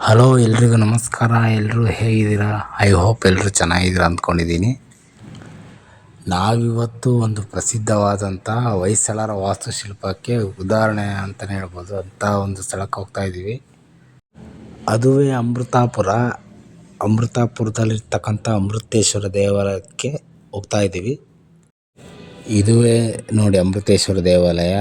Hello ಎಲ್ರಿಗೂ ನಮಸ್ಕಾರ. ಎಲ್ಲರೂ ಹೇಗಿದ್ದೀರಾ? ಐ ಹೋಪ್ ಎಲ್ಲರೂ ಚೆನ್ನಾಗಿದ್ದೀರಾ ಅಂದ್ಕೊಂಡಿದ್ದೀನಿ. ನಾವಿವತ್ತು ಒಂದು ಪ್ರಸಿದ್ಧವಾದಂಥ ಹೊಯ್ಸಳರ ವಾಸ್ತುಶಿಲ್ಪಕ್ಕೆ ಉದಾಹರಣೆ ಅಂತಲೇ ಹೇಳ್ಬೋದು ಅಂಥ ಒಂದು ಸ್ಥಳಕ್ಕೆ ಹೋಗ್ತಾ ಇದ್ದೀವಿ. ಅದುವೇ ಅಮೃತಾಪುರದಲ್ಲಿರ್ತಕ್ಕಂಥ ಅಮೃತೇಶ್ವರ ದೇವಾಲಯಕ್ಕೆ ಹೋಗ್ತಾ ಇದ್ದೀವಿ. ಇದುವೇ ನೋಡಿ ಅಮೃತೇಶ್ವರ ದೇವಾಲಯ.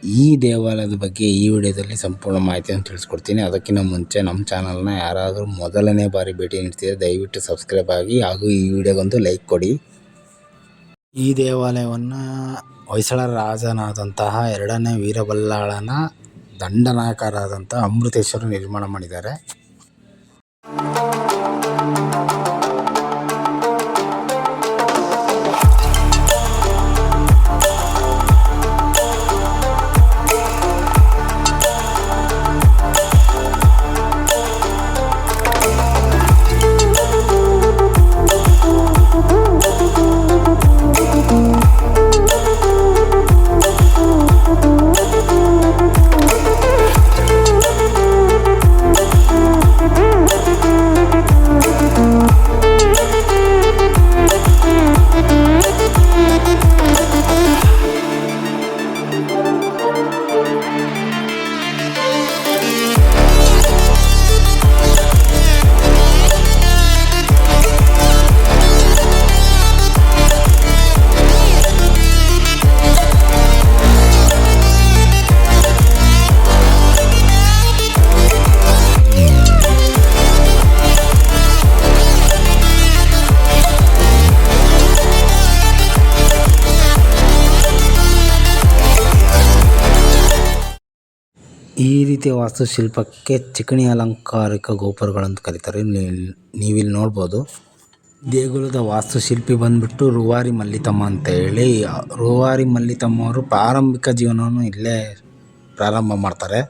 ಈ ದೇವಾಲಯದ ಬಗ್ಗೆ ಈ ವಿಡಿಯೋದಲ್ಲಿ ಸಂಪೂರ್ಣ ಮಾಹಿತಿಯನ್ನು ತಿಳಿಸ್ಕೊಡ್ತೀನಿ. ಅದಕ್ಕಿಂತ ಮುಂಚೆ ನಮ್ಮ ಚಾನಲ್ನ ಯಾರಾದರೂ ಮೊದಲನೇ ಬಾರಿ ಭೇಟಿ ನೀಡ್ತಿದ್ರೆ ದಯವಿಟ್ಟು ಸಬ್ಸ್ಕ್ರೈಬ್ ಆಗಿ ಹಾಗೂ ಈ ವಿಡಿಯೋಗೊಂದು ಲೈಕ್ ಕೊಡಿ. ಈ ದೇವಾಲಯವನ್ನು ಹೊಯ್ಸಳರ ರಾಜನಾದಂತಹ 2ನೇ ವೀರಬಲ್ಲಾಳನ ದಂಡನಾಯಕರಾದಂಥ ಅಮೃತೇಶ್ವರ ನಿರ್ಮಾಣ ಮಾಡಿದ್ದಾರೆ. ಈ ರೀತಿಯ ವಾಸ್ತುಶಿಲ್ಪಕ್ಕೆ ಚಿಕಣಿ ಅಲಂಕಾರಿಕ ಗೋಪುರಗಳಂತ ಕರೀತಾರೆ. ನೀವಿಲ್ಲಿ ನೋಡ್ಬೋದು. ದೇಗುಲದ ವಾಸ್ತುಶಿಲ್ಪಿ ಬಂದ್ಬಿಟ್ಟು ರೂವಾರಿ ಮಲ್ಲಿತಮ್ಮ ಅಂತ ಹೇಳಿ. ರೂವಾರಿ ಮಲ್ಲಿತಮ್ಮ ಅವರು ಪ್ರಾರಂಭಿಕ ಜೀವನವನ್ನು ಇಲ್ಲೇ ಪ್ರಾರಂಭ ಮಾಡ್ತಾರೆ.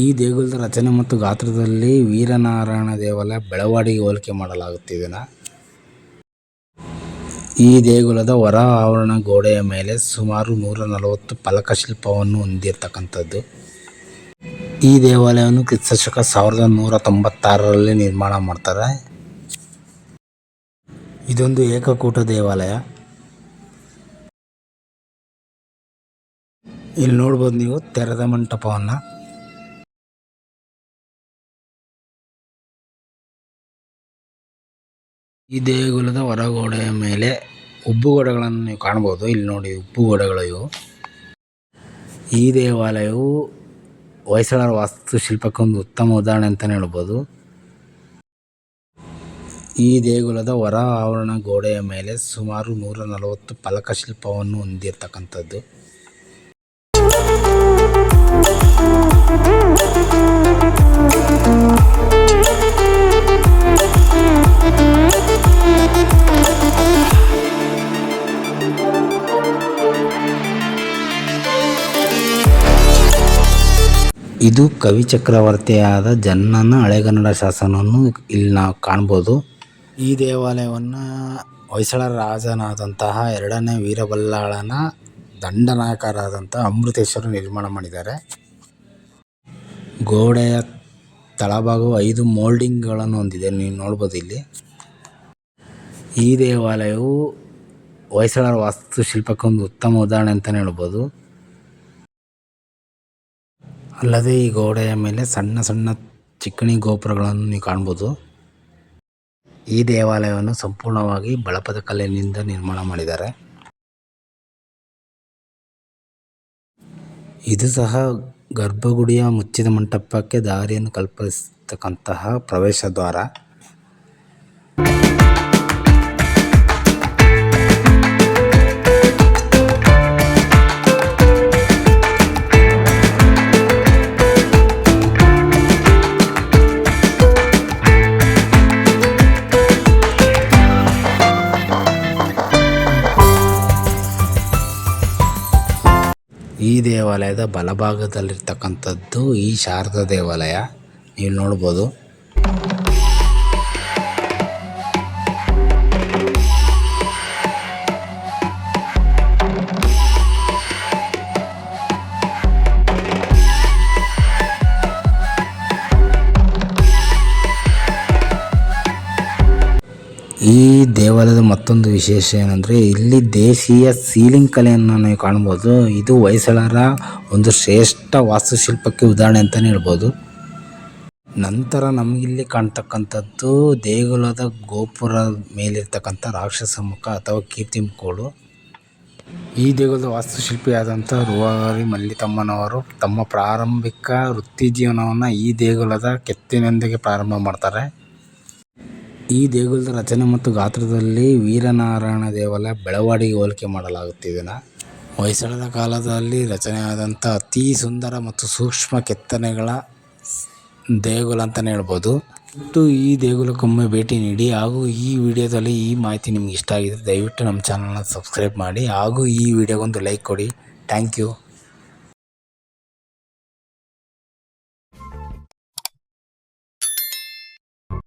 ಈ ದೇಗುಲದ ರಚನೆ ಮತ್ತು ಗಾತ್ರದಲ್ಲಿ ವೀರನಾರಾಯಣ ದೇವಾಲಯ ಬೆಳವಾಡಿಗೆ ಹೋಲಿಕೆ ಮಾಡಲಾಗುತ್ತಿದೆ. ಈ ದೇಗುಲದ ಹೊರ ಆವರಣ ಗೋಡೆಯ ಮೇಲೆ ಸುಮಾರು 140 ಫಲಕಶಿಲ್ಪವನ್ನು ಹೊಂದಿರತಕ್ಕಂಥದ್ದು. ಈ ದೇವಾಲಯವನ್ನು ಕ್ರಿಸ್ತಶಕ 1196ರಲ್ಲಿ ನಿರ್ಮಾಣ ಮಾಡ್ತಾರೆ. ಇದೊಂದು ಏಕಕೂಟ ದೇವಾಲಯ. ಇಲ್ಲಿ ನೋಡ್ಬೋದು ನೀವು ತೆರೆದ ಮಂಟಪವನ್ನು. ಈ ದೇಗುಲದ ಹೊರಗೋಡೆಯ ಮೇಲೆ ಉಬ್ಬುಗೋಡೆಗಳನ್ನು ನೀವು ಕಾಣ್ಬೋದು. ಇಲ್ಲಿ ನೋಡಿ ಉಬ್ಬುಗೋಡೆಗಳು ಇವು. ಈ ದೇವಾಲಯವು ಹೊಯ್ಸಳರ ವಾಸ್ತುಶಿಲ್ಪಕ್ಕೆ ಒಂದು ಉತ್ತಮ ಉದಾಹರಣೆ ಅಂತಲೇ ಹೇಳ್ಬೋದು. ಈ ದೇಗುಲದ ಹೊರ ಆವರಣ ಗೋಡೆಯ ಮೇಲೆ ಸುಮಾರು 140 ಫಲಕಶಿಲ್ಪವನ್ನು ಹೊಂದಿರತಕ್ಕಂಥದ್ದು. ಇದು ಕವಿ ಚಕ್ರವರ್ತಿಯಾದ ಜನ್ನನ ಹಳೆಗನ್ನಡ ಶಾಸನವನ್ನು ಇಲ್ಲಿ ನಾವು ಕಾಣ್ಬೋದು. ಈ ದೇವಾಲಯವನ್ನು ಹೊಯ್ಸಳರ ರಾಜನಾದಂತಹ 2ನೇ ವೀರಬಲ್ಲಾಳನ ದಂಡನಾಯಕರಾದಂಥ ಅಮೃತೇಶ್ವರ ನಿರ್ಮಾಣ ಮಾಡಿದ್ದಾರೆ. ಗೋಡೆಯ ತಳಭಾಗವು 5 ಮೋಲ್ಡಿಂಗ್ಗಳನ್ನು ಹೊಂದಿದೆ. ನೀವು ನೋಡ್ಬೋದು ಇಲ್ಲಿ. ಈ ದೇವಾಲಯವು ಹೊಯ್ಸಳರ ವಾಸ್ತುಶಿಲ್ಪಕ್ಕೆ ಒಂದು ಉತ್ತಮ ಉದಾಹರಣೆ ಅಂತಲೇ ಹೇಳ್ಬೋದು. ಅಲ್ಲದೆ ಈ ಗೋಡೆಯ ಮೇಲೆ ಸಣ್ಣ ಸಣ್ಣ ಚಿಕಣಿ ಗೋಪುರಗಳನ್ನು ನೀವು ಕಾಣ್ಬೋದು. ಈ ದೇವಾಲಯವನ್ನು ಸಂಪೂರ್ಣವಾಗಿ ಬಳಪದ ಕಲ್ಲಿನಿಂದ ನಿರ್ಮಾಣ ಮಾಡಿದ್ದಾರೆ. ಇದು ಸಹ ಗರ್ಭಗುಡಿಯ ಮುಚ್ಚಿದ ಮಂಟಪಕ್ಕೆ ದಾರಿಯನ್ನು ಕಲ್ಪಿಸತಕ್ಕಂತಹ ಪ್ರವೇಶ ದ್ವಾರ. ಈ ದೇವಾಲಯದ ಬಲಭಾಗದಲ್ಲಿರ್ತಕ್ಕಂಥದ್ದು ಈ ಶಾರದಾ ದೇವಾಲಯ. ನೀವು ನೋಡ್ಬೋದು. ಈ ದೇವಾಲಯದ ಮತ್ತೊಂದು ವಿಶೇಷ ಏನಂದರೆ ಇಲ್ಲಿ ದೇಶೀಯ ಸೀಲಿಂಗ್ ಕಲೆಯನ್ನು ನೀವು ಕಾಣ್ಬೋದು. ಇದು ಹೊಯ್ಸಳರ ಒಂದು ಶ್ರೇಷ್ಠ ವಾಸ್ತುಶಿಲ್ಪಕ್ಕೆ ಉದಾಹರಣೆ ಅಂತಲೇ ಹೇಳ್ಬೋದು. ನಂತರ ನಮಗಿಲ್ಲಿ ಕಾಣ್ತಕ್ಕಂಥದ್ದು ದೇಗುಲದ ಗೋಪುರ ಮೇಲಿರ್ತಕ್ಕಂಥ ರಾಕ್ಷಸ ಮುಖ ಅಥವಾ ಕೀರ್ತಿ ಮುಖಗಳು. ಈ ದೇಗುಲದ ವಾಸ್ತುಶಿಲ್ಪಿಯಾದಂಥ ರೂವಾರಿ ಮಲ್ಲಿತಮ್ಮನವರು ತಮ್ಮ ಪ್ರಾರಂಭಿಕ ವೃತ್ತಿ ಜೀವನವನ್ನು ಈ ದೇಗುಲದ ಕೆತ್ತನೆಯೊಂದಿಗೆ ಪ್ರಾರಂಭ ಮಾಡ್ತಾರೆ. ಈ ದೇಗುಲದ ರಚನೆ ಮತ್ತು ಗಾತ್ರದಲ್ಲಿ ವೀರನಾರಾಯಣ ದೇವಾಲಯ ಬೆಳವಾಡಿಗೆ ಹೋಲಿಕೆ ಮಾಡಲಾಗುತ್ತಿದೆ. ಹೊಯ್ಸಳರ ಕಾಲದಲ್ಲಿ ರಚನೆಯಾದಂಥ ಅತಿ ಸುಂದರ ಮತ್ತು ಸೂಕ್ಷ್ಮ ಕೆತ್ತನೆಗಳ ದೇಗುಲ ಅಂತಲೇ ಹೇಳ್ಬೋದು. ಈ ದೇಗುಲಕ್ಕೊಮ್ಮೆ ಭೇಟಿ ನೀಡಿ. ಹಾಗೂ ಈ ವಿಡಿಯೋದಲ್ಲಿ ಈ ಮಾಹಿತಿ ನಿಮ್ಗೆ ಇಷ್ಟ ಆಗಿದೆ ದಯವಿಟ್ಟು ನಮ್ಮ ಚಾನಲ್ನ ಸಬ್ಸ್ಕ್ರೈಬ್ ಮಾಡಿ ಹಾಗೂ ಈ ವಿಡಿಯೋಗೊಂದು ಲೈಕ್ ಕೊಡಿ. Thank you.